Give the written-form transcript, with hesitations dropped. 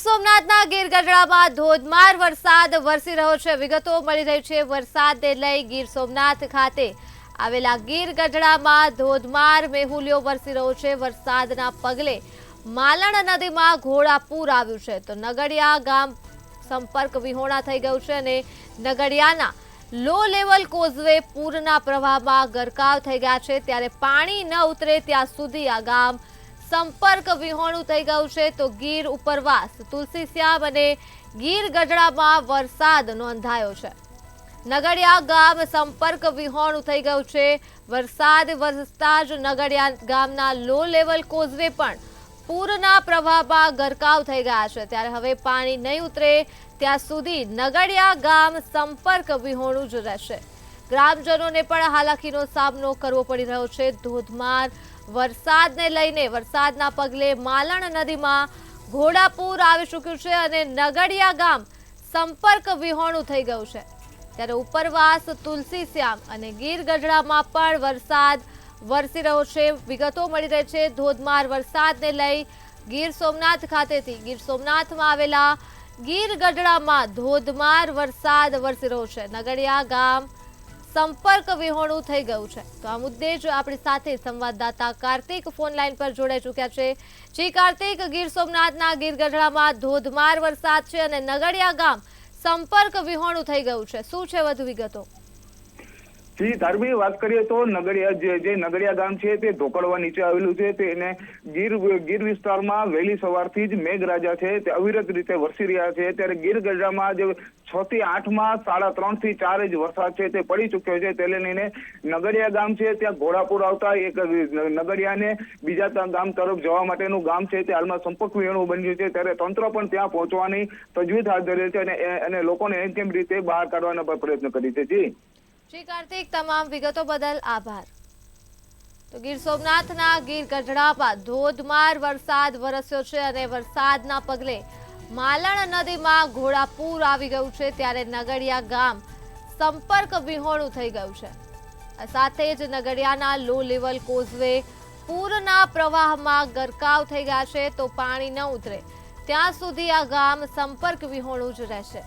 સોમનાથના ગીર ગઢડામાં ધોધમાર વરસાદ વરસી રહ્યો છે। વિગતો મળી રહી છે વરસાદને લઈ ગીર સોમનાથ ખાતે આવેલા ગીર ગઢડામાં ધોધમાર મેહુલિયો વરસી રહ્યો છે। વરસાદના પગલે માલણ નદીમાં ઘોડાપૂર આવ્યું છે તો નગડિયા ગામ સંપર્ક વિહોણા થઈ ગયું છે અને નગડિયાના લો લેવલ કોઝવે પૂરના પ્રવાહમાં ગરકાવ થઈ ગયા છે। ત્યારે પાણી ન ઉતરે ત્યાં સુધી આ ગામ સંપર્ક વિહોણું થઈ ગયું છે તો ગીર ઉપરવાસ તુલસીશ્યામ અને ગીર ગઢડામાં વરસાદ નોંધાયો છે। નગડિયા ગામ સંપર્ક વિહોણું થઈ ગયું છે। વરસાદ વરસતા જ નગડિયા ગામના લો લેવલ કોઝવે પણ પૂરના પ્રવાહમાં ગરકાવ થઈ ગયા છે। ત્યારે હવે પાણી નહીં ઉતરે ત્યાં સુધી નગડિયા ગામ સંપર્ક વિહોણું જ રહેશે। ગ્રામજનોને પણ હાલાકીનો સામનો કરવો પડી રહ્યો છે। ધોધમાર વરસાદને લઈને વરસાદના પગલે માલણ નદીમાં ઘોડાપૂર આવી ચૂક્યું છે અને નગડિયા ગામ સંપર્ક વિહોણું થઈ ગયું છે। ત્યારે ઉપરવાસ તુલસીશ્યામ અને ગીર ગઢડામાં પણ વરસાદ વરસી રહ્યો છે। વિગતો મળી રહી છે ધોધમાર વરસાદને લઈ ગીર સોમનાથ ખાતેથી ગીર સોમનાથમાં આવેલા ગીર ગઢડામાં ધોધમાર વરસાદ વરસી રહ્યો છે। નગડિયા ગામ સંપર્ક વિહોણું થઈ ગયું છે તો આ મુદ્દે જ આપણી સાથે સંવાદદાતા કાર્તિક ફોન લાઈન પર જોડાઈ ચૂક્યા છે। જી કાર્તિક, ગીર સોમનાથના ગીર ગઢડામાં ધોધમાર વરસાદ છે અને નગડિયા ગામ સંપર્ક વિહોણું થઈ ગયું છે, શું છે વધુ વિગતો? જી ધાર્મિક વાત કરીએ તો નગડિયા જે નગડિયા ગામ છે તે ધોકડવા નીચે આવેલું છે। તેને ગીર વિસ્તારમાં વહેલી સવારથી જ મેઘરાજા છે તે અવિરત રીતે વરસી રહ્યા છે। ત્યારે ગીર ગઢડામાં જે 6 થી 8 માં 3.5 થી 4 ઇંચ વરસાદ છે તે પડી ચૂક્યો છે। તેને લઈને નગડિયા ગામ છે ત્યાં ઘોડાપૂર આવતા એક નગડિયાને બીજા ગામ તરફ જવા માટેનું ગામ છે તે હાલમાં સંપર્ક વિહોણું બન્યું છે। ત્યારે તંત્ર પણ ત્યાં પહોંચવાની તજવીજ હાથ ધરેલ છે અને લોકોને એમ રીતે બહાર કાઢવાના પ્રયત્ન કરી છે। જી કાર્તિક, તમામ વિગતો બદલ આભાર। તો ગીર સોમનાથના ગીર ગઢડામાં ધોધમાર વરસાદ વરસ્યો છે અને વરસાદના પગલે માલણ નદીમાં ઘોડાપૂર આવી ગયું છે। ત્યારે નગડિયા ગામ સંપર્ક વિહોણું થઈ ગયું છે। સાથે જ નગડિયાના લો લેવલ કોઝવે પૂરના પ્રવાહમાં ગરકાવ થઈ ગયા છે તો પાણી ન ઉતરે ત્યાં સુધી આ ગામ સંપર્ક વિહોણું જ રહેશે।